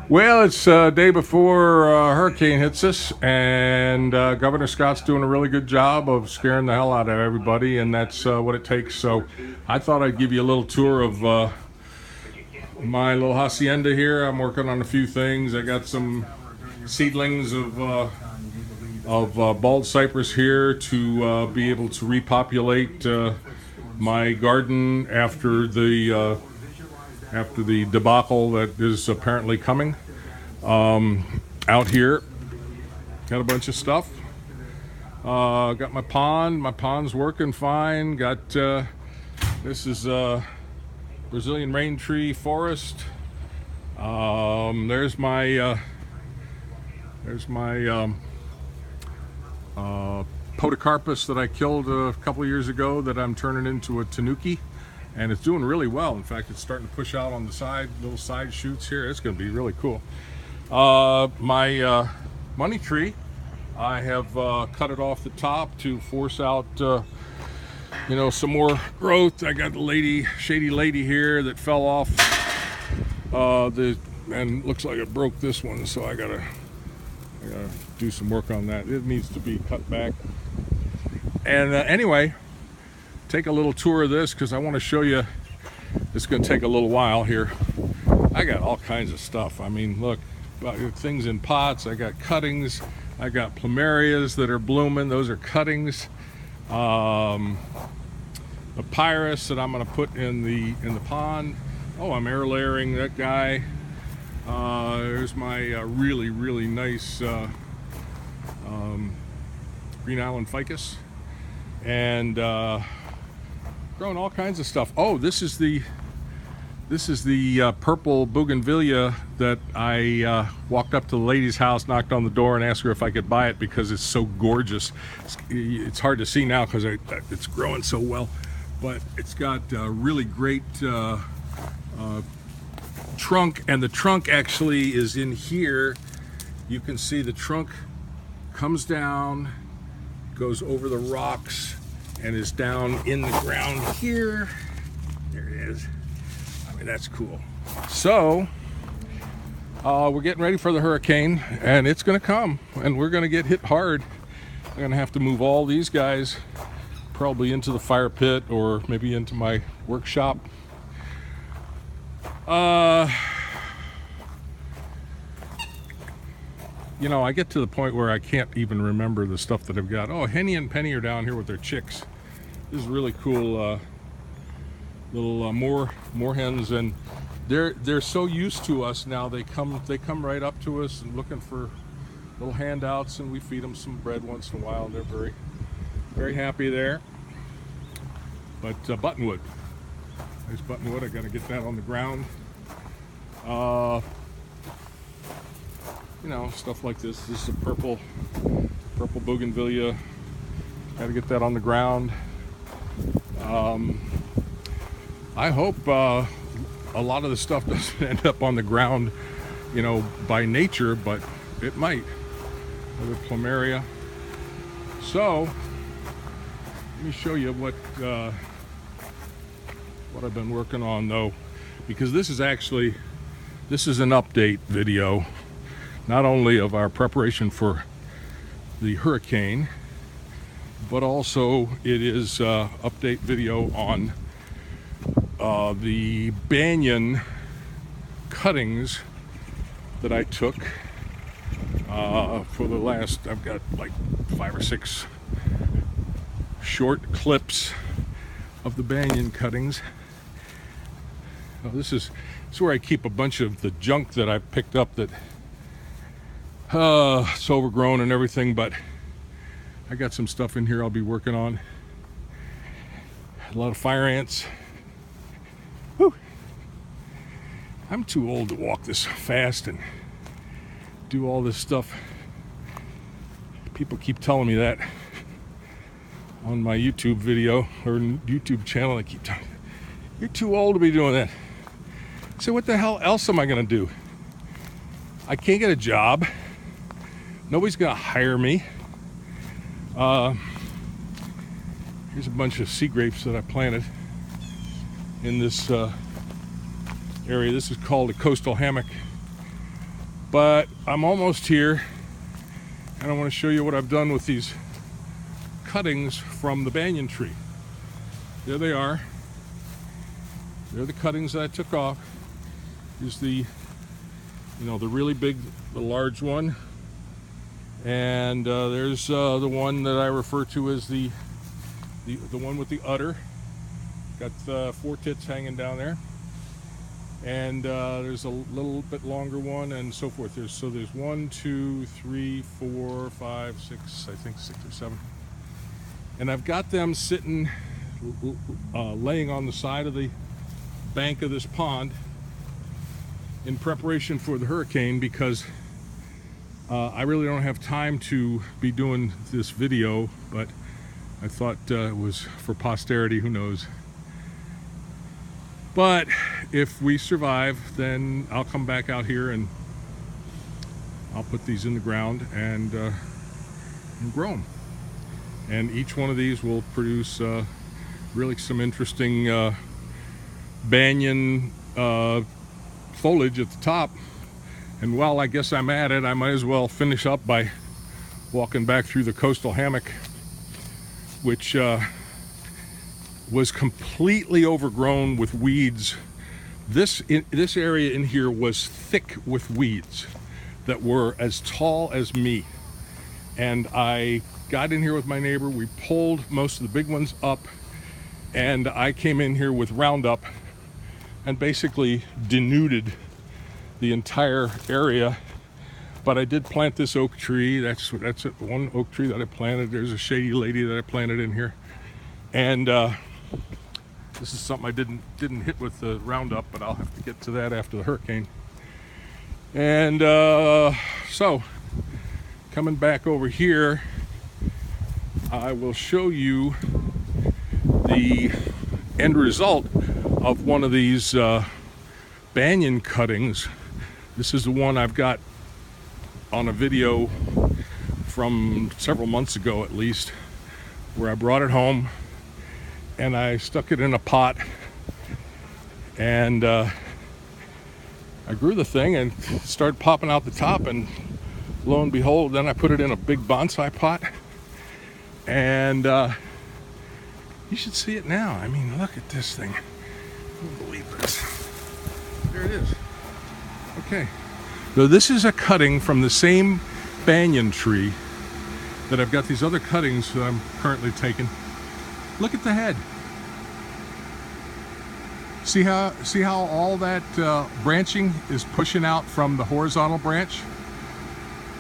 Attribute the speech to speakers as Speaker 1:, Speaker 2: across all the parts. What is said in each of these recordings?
Speaker 1: Well, it's day before hurricane hits us, and Governor Scott's doing a really good job of scaring the hell out of everybody, and that's what it takes. So I thought I'd give you a little tour of my little hacienda here. I'm working on a few things. I got some seedlings of bald cypress here to be able to repopulate my garden after the debacle that is apparently coming. Out here, got a bunch of stuff. Got my pond. My pond's working fine. Got this is Brazilian rain tree forest. There's my podocarpus that I killed a couple of years ago that I'm turning into a tanuki, and it's doing really well. In fact, it's starting to push out on the side, little side shoots here. It's going to be really cool. My money tree, I have cut it off the top to force out some more growth. I got the shady lady here that fell off and looks like it broke this one, so I gotta do some work on that. It needs to be cut back. And anyway, take a little tour of this because I want to show you. It's going to take a little while here. I got all kinds of stuff. I mean, look, things in pots. I got cuttings. I got plumerias that are blooming. Those are cuttings. Papyrus that I'm going to put in the pond. Oh, I'm air layering that guy. There's my really nice Green Island ficus, and growing all kinds of stuff. Oh, this is the purple bougainvillea that I walked up to the lady's house, knocked on the door, and asked her if I could buy it because it's so gorgeous. It's hard to see now because it's growing so well, but it's got really great trunk, and the trunk actually is in here. You can see the trunk comes down, goes over the rocks, and is down in the ground here. There it is. I mean, that's cool. So we're getting ready for the hurricane, and it's going to come, and we're going to get hit hard. I'm going to have to move all these guys probably into the fire pit or maybe into my workshop. I get to the point where I can't even remember the stuff that I've got. Oh, Henny and Penny are down here with their chicks. This is really cool. Little more hens, and they're so used to us now. They come right up to us and looking for little handouts, and we feed them some bread once in a while. They're very happy there. But buttonwood, there's buttonwood. I got to get that on the ground. Stuff like this. This is a purple bougainvillea. Got to get that on the ground. I hope a lot of the stuff doesn't end up on the ground, by nature, but it might. Another plumeria. So let me show you what I've been working on, though, because this is an update video, not only of our preparation for the hurricane, but also it is update video on the Banyan Cuttings that I took for the last, I've got like 5 or 6 short clips of the Banyan Cuttings. This is where I keep a bunch of the junk that I picked up that it's overgrown and everything, but I got some stuff in here I'll be working on. A lot of fire ants. Whew. I'm too old to walk this fast and do all this stuff. People keep telling me that on my YouTube video or YouTube channel. They keep telling me, you're too old to be doing that. So what the hell else am I going to do? I can't get a job. Nobody's going to hire me. Here's a bunch of sea grapes that I planted in this area. This is called a coastal hammock. But I'm almost here, and I want to show you what I've done with these cuttings from the banyan tree. There they are. They're the cuttings that I took off. Here's the, the really big, the large one. And there's the one that I refer to as the one with the udder. Got 4 tits hanging down there. And there's a little bit longer one, and so forth. There's 1, 2, 3, 4, 5, 6, I think 6 or 7. And I've got them sitting, laying on the side of the bank of this pond in preparation for the hurricane, because I really don't have time to be doing this video, but I thought it was for posterity, who knows. But if we survive, then I'll come back out here and I'll put these in the ground and grow them. And each one of these will produce really some interesting banyan foliage at the top. And while I guess I'm at it, I might as well finish up by walking back through the coastal hammock, which was completely overgrown with weeds. This area in here was thick with weeds that were as tall as me. And I got in here with my neighbor. We pulled most of the big ones up, and I came in here with Roundup and basically denuded the entire area. But I did plant this oak tree. That's one oak tree that I planted. There's a shady lady that I planted in here. And this is something I didn't hit with the Roundup, but I'll have to get to that after the hurricane. And so coming back over here, I will show you the end result of one of these banyan cuttings. This is the one I've got on a video from several months ago at least, where I brought it home and I stuck it in a pot, and I grew the thing and started popping out the top, and lo and behold, then I put it in a big bonsai pot, and you should see it now. I mean, look at this thing. I can't believe this. There it is. Okay. So this is a cutting from the same banyan tree that I've got these other cuttings that I'm currently taking. Look at the head. See how all that branching is pushing out from the horizontal branch?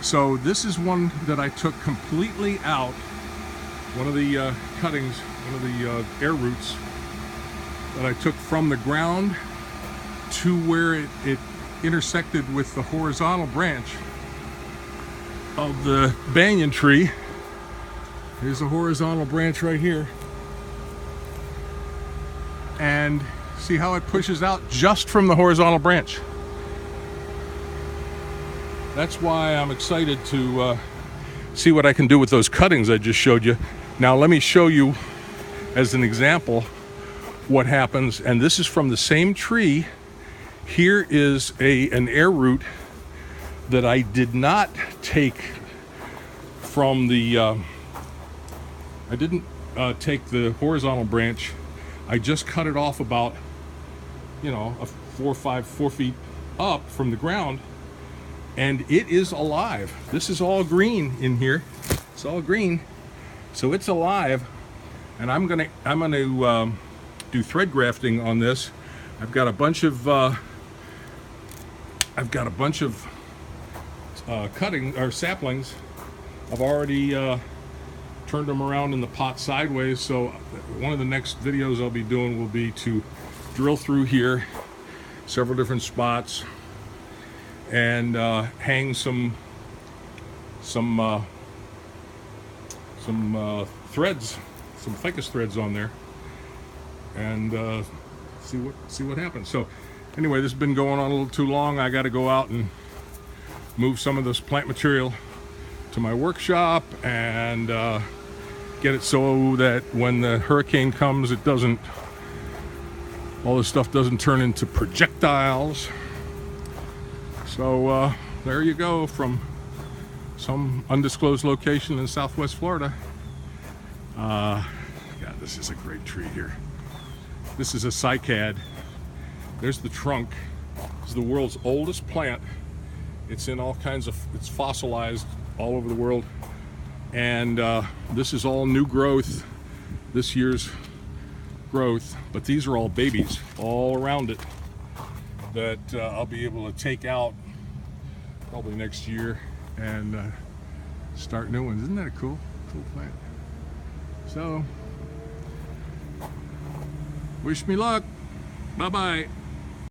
Speaker 1: So this is one that I took completely out. One of the cuttings, one of the air roots that I took from the ground to where it intersected with the horizontal branch of the banyan tree. There's a horizontal branch right here. And see how it pushes out just from the horizontal branch. That's why I'm excited to see what I can do with those cuttings I just showed you. Now let me show you as an example what happens. And this is from the same tree. Here is an air root that I did not take from the, I didn't take the horizontal branch. I just cut it off about, 4 feet up from the ground, and it is alive. This is all green in here. It's all green, so it's alive. And I'm gonna do thread grafting on this. I've got a bunch of cutting or saplings. I've already turned them around in the pot sideways, so one of the next videos I'll be doing will be to drill through here several different spots and hang some threads, some ficus threads on there, and see what happens. So anyway, this has been going on a little too long. I got to go out and move some of this plant material to my workshop and get it so that when the hurricane comes, it doesn't, all this stuff doesn't turn into projectiles. So there you go, from some undisclosed location in Southwest Florida. God, this is a great tree here. This is a cycad. There's the trunk. This is the world's oldest plant. It's in all kinds of, it's fossilized all over the world. And this is all new growth, this year's growth. But these are all babies all around it that I'll be able to take out probably next year and start new ones. Isn't that a cool plant? So, wish me luck. Bye-bye.